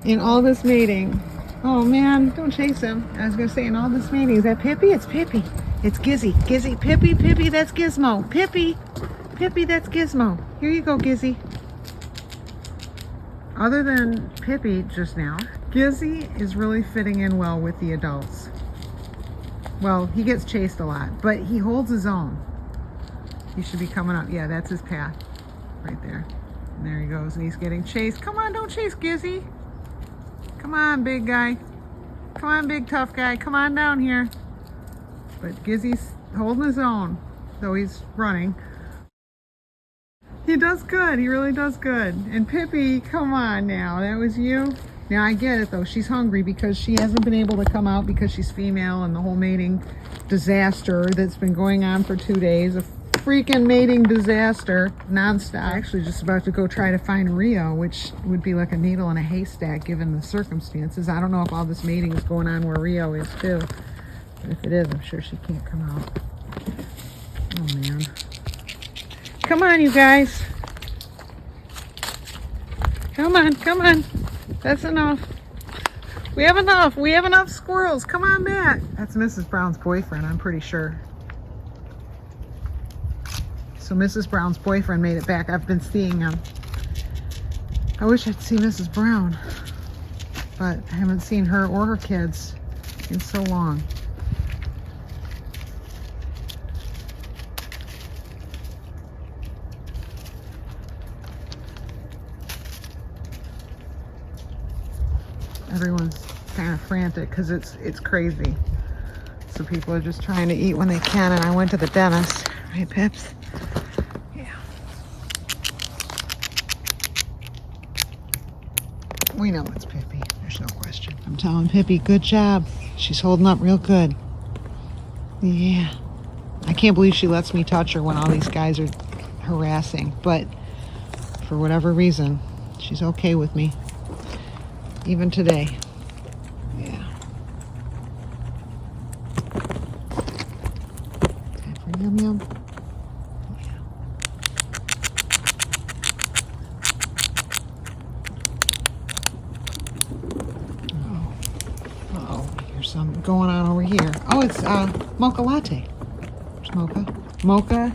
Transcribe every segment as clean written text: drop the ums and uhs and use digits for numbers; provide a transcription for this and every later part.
In all this mating. Oh man, don't chase him. I was gonna say in all this mating. Is that Pippi? It's Pippi. It's Gizzy. Gizzy. Pippi. Pippi. That's Gizmo. Pippi. Pippi. That's Gizmo. Here you go, Gizzy. Other than Pippi just now, Gizzy is really fitting in well with the adults. Well, he gets chased a lot, but he holds his own. He should be coming up. Yeah, that's his path right there. And there he goes, and he's getting chased. Come on, don't chase Gizzy. Come on, big guy. Come on, big tough guy. Come on down here. But Gizzy's holding his own, though he's running. He does good. He really does good. And Pippi, come on now. That was you? Now, I get it, though. She's hungry because she hasn't been able to come out because she's female and the whole mating disaster that's been going on for 2 days. A freaking mating disaster nonstop. I'm actually just about to go try to find Rio, which would be like a needle in a haystack given the circumstances. I don't know if all this mating is going on where Rio is, too. But if it is, I'm sure she can't come out. Oh, man. Come on, you guys. Come on, come on. That's enough. We have enough. We have enough squirrels. Come on back. That's Mrs. Brown's boyfriend, I'm pretty sure. So Mrs. Brown's boyfriend made it back. I've been seeing him. I wish I'd see Mrs. Brown, but I haven't seen her or her kids in so long. Everyone's kind of frantic because it's crazy. So people are just trying to eat when they can, and I went to the dentist. Right, Pips? Yeah. We know it's Pippi. There's no question. I'm telling Pippi, good job. She's holding up real good. Yeah. I can't believe she lets me touch her when all these guys are harassing, but for whatever reason, she's okay with me. Even today. Yeah. Time for yum yum. Yeah. Uh-oh. There's something going on over here. Oh, it's mocha latte. There's mocha. Mocha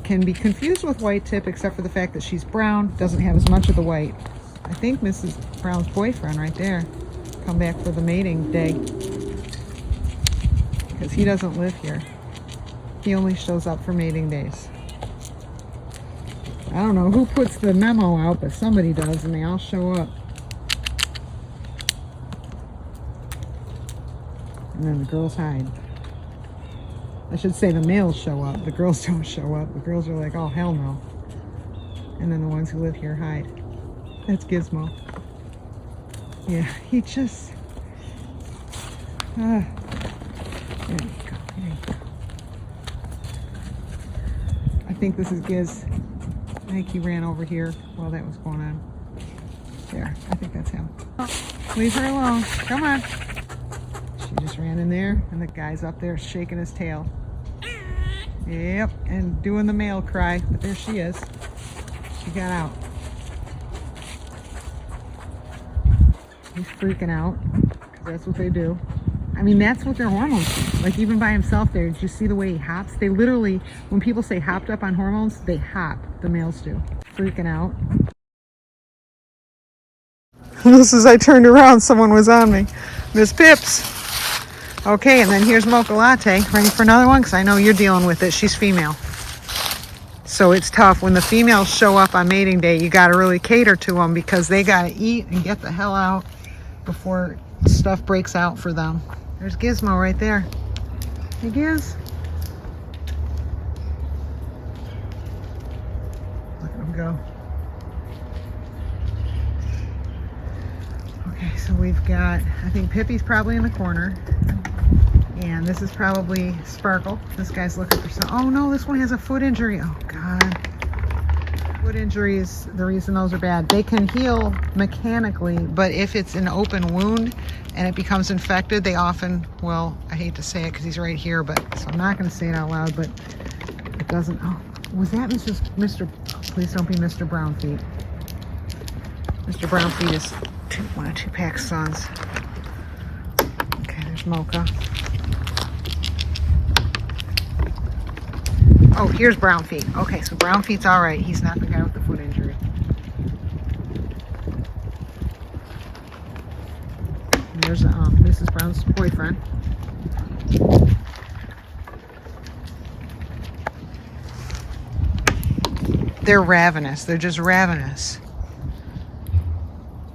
can be confused with white tip except for the fact that she's brown, doesn't have as much of the white. I think Mrs. Brown's boyfriend right there come back for the mating day because he doesn't live here. He only shows up for mating days. I don't know who puts the memo out, but somebody does, and they all show up. And then the girls hide. I should say the males show up. The girls don't show up. The girls are like, oh, hell no. And then the ones who live here hide. That's Gizmo. Yeah, he just... there you go, there you go. I think this is Giz. I think he ran over here while that was going on. There, I think that's him. Leave her alone. Come on. She just ran in there, and the guy's up there shaking his tail. Yep, and doing the male cry, but there she is. She got out. He's freaking out, because that's what they do. I mean, that's what their hormones do. Like, even by himself there, did you see the way he hops? They literally, when people say hopped up on hormones, they hop, the males do. Freaking out. Just as I turned around, someone was on me. Miss Pips. Okay, and then here's Mocha Latte. Ready for another one? Because I know you're dealing with it. She's female. So it's tough. When the females show up on mating day, you got to really cater to them because they got to eat and get the hell out before stuff breaks out for them. There's Gizmo right there. Hey, Giz. Look at him go. Okay, so we've got, I think Pippi's probably in the corner. And this is probably Sparkle. This guy's looking for some. Oh no, this one has a foot injury. Oh God. Foot injuries, the reason those are bad. They can heal mechanically, but if it's an open wound and it becomes infected, they often, well, I hate to say it because he's right here, but so I'm not going to say it out loud, but it doesn't. Oh, was that Mr. Please don't be Mr. Brown Feet. Mr. Brown Feet is one of two pack sons. Okay, there's Mocha. Oh, here's Brown Feet. Okay, so Brown Feet's all right. He's not the guy with the foot injury. And there's Mrs. Brown's boyfriend. They're ravenous. They're just ravenous.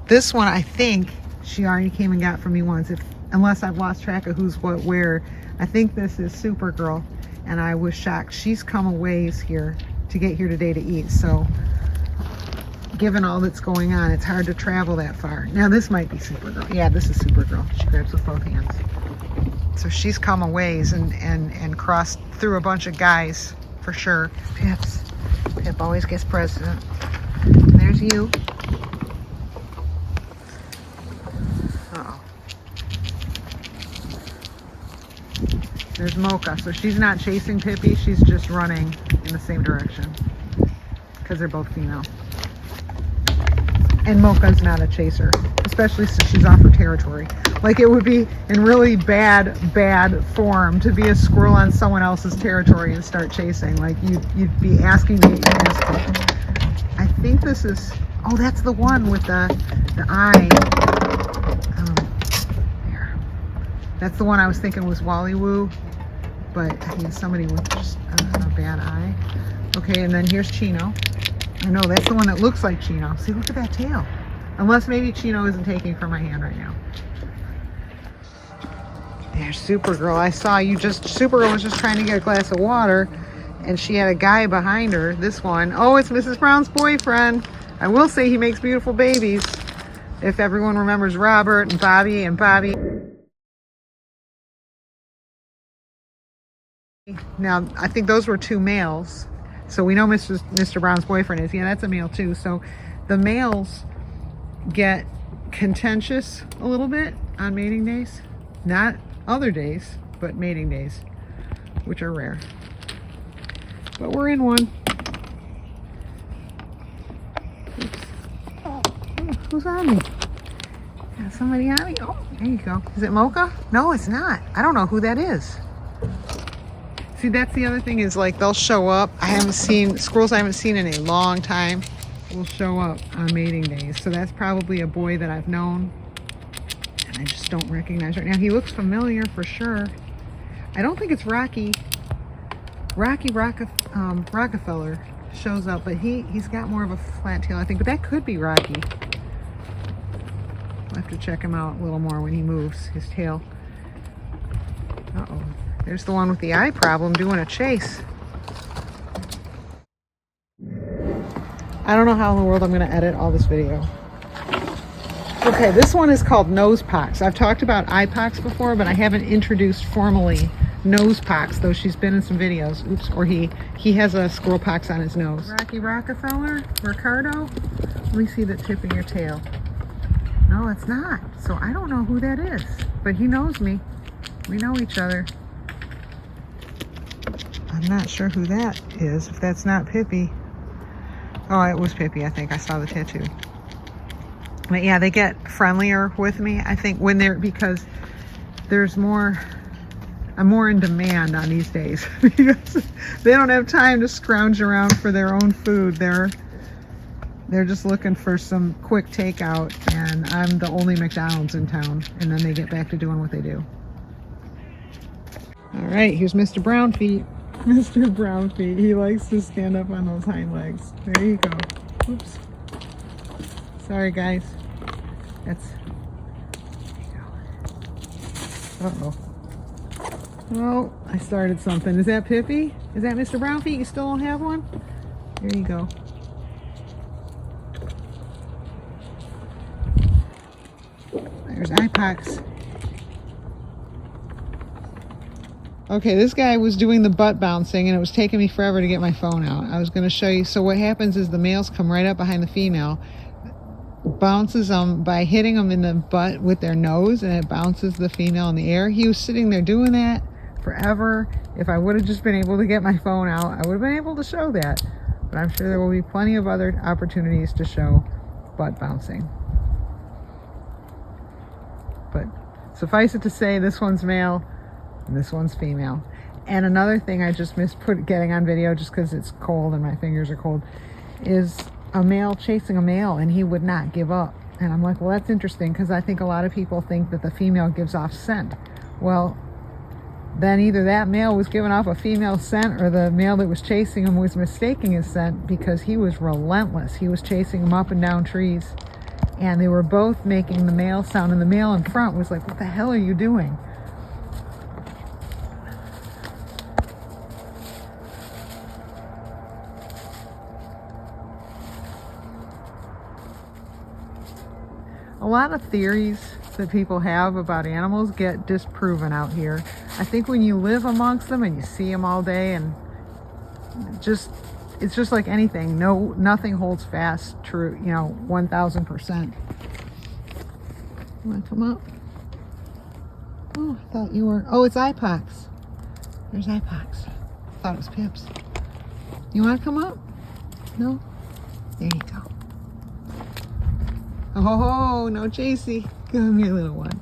This one, I think she already came and got from me once, unless I've lost track of who's what where. I think this is Supergirl, and I was shocked. She's come a ways here to get here today to eat, so given all that's going on, it's hard to travel that far. Now this might be Supergirl. Yeah, this is Supergirl. She grabs with both hands. So she's come a ways and crossed through a bunch of guys for sure. Pips. Pip always gets president. There's you. Uh-oh. There's Mocha. So she's not chasing Pippi. She's just running in the same direction because they're both female. And Mocha's not a chaser, especially since she's off her territory. Like, it would be in really bad form to be a squirrel on someone else's territory and start chasing. Like, you'd be asking to get your ass kicked. I think this is, oh, that's the one with the eye. There. That's the one I was thinking was Wally Woo, but I mean somebody with just a bad eye. Okay, and then here's Chino. I know, that's the one that looks like Chino. See, look at that tail. Unless maybe Chino isn't taking from my hand right now. There's Supergirl. I saw you just, Supergirl was just trying to get a glass of water, and she had a guy behind her. This one, oh, it's Mrs. Brown's boyfriend. I will say he makes beautiful babies. If everyone remembers Robert and Bobby and Bobby. Now, I think those were two males. So we know Mr. Brown's boyfriend is. Yeah, that's a male too. So the males get contentious a little bit on mating days. Not other days, but mating days, which are rare. But we're in one. Oops. Oh, who's on me? Got somebody on me? Oh, there you go. Is it Mocha? No, it's not. I don't know who that is. See, that's the other thing is, like, they'll show up. Squirrels I haven't seen in a long time will show up on mating days. So that's probably a boy that I've known and I just don't recognize right now. He looks familiar for sure. I don't think it's Rocky. Rockefeller shows up, but he's got more of a flat tail, I think. But that could be Rocky. I'll have to check him out a little more when he moves his tail. Uh-oh. There's the one with the eye problem doing a chase. I don't know how in the world I'm going to edit all this video. Okay, this one is called nose pox. I've talked about eye pox before, but I haven't introduced formally nose pox, though she's been in some videos. Oops, or he has a squirrel pox on his nose. Rocky Rockefeller, Ricardo. Let me see the tip of your tail. No, it's not. So I don't know who that is, but he knows me. We know each other. I'm not sure who that is, if that's not Pippi. Oh, it was Pippi, I think. I saw the tattoo. But yeah, they get friendlier with me, I think, because there's more, I'm more in demand on these days. Because they don't have time to scrounge around for their own food. They're just looking for some quick takeout, and I'm the only McDonald's in town, and then they get back to doing what they do. All right, here's Mr. Brown Feet. Mr. Brown Feet. He likes to stand up on those hind legs. There you go. Oops. Sorry, guys. That's... Uh-oh. Oh, I started something. Is that Pippi? Is that Mr. Brown Feet? You still don't have one? There you go. There's eye pox. Okay, this guy was doing the butt bouncing, and it was taking me forever to get my phone out. I was going to show you. So what happens is the males come right up behind the female, bounces them by hitting them in the butt with their nose, and it bounces the female in the air. He was sitting there doing that forever. If I would have just been able to get my phone out, I would have been able to show that. But I'm sure there will be plenty of other opportunities to show butt bouncing. but suffice it to say, this one's male and this one's female. And another thing I just missed getting on video, just because it's cold and my fingers are cold, is a male chasing a male, and he would not give up. And I'm like, well, that's interesting, because I think a lot of people think that the female gives off scent. Well, then either that male was giving off a female scent, or the male that was chasing him was mistaking his scent, because he was relentless. He was chasing him up and down trees, and they were both making the male sound, and the male in front was like, what the hell are you doing? A lot of theories that people have about animals get disproven out here. I think when you live amongst them and you see them all day, and it's just like anything. Nothing holds fast true, 1000%. You want to come up? Oh, I thought you were. Oh, it's Ipox. There's Ipox. I thought it was Pips. You want to come up? No? There you go. Oh, no, Chasey. Come here, little one.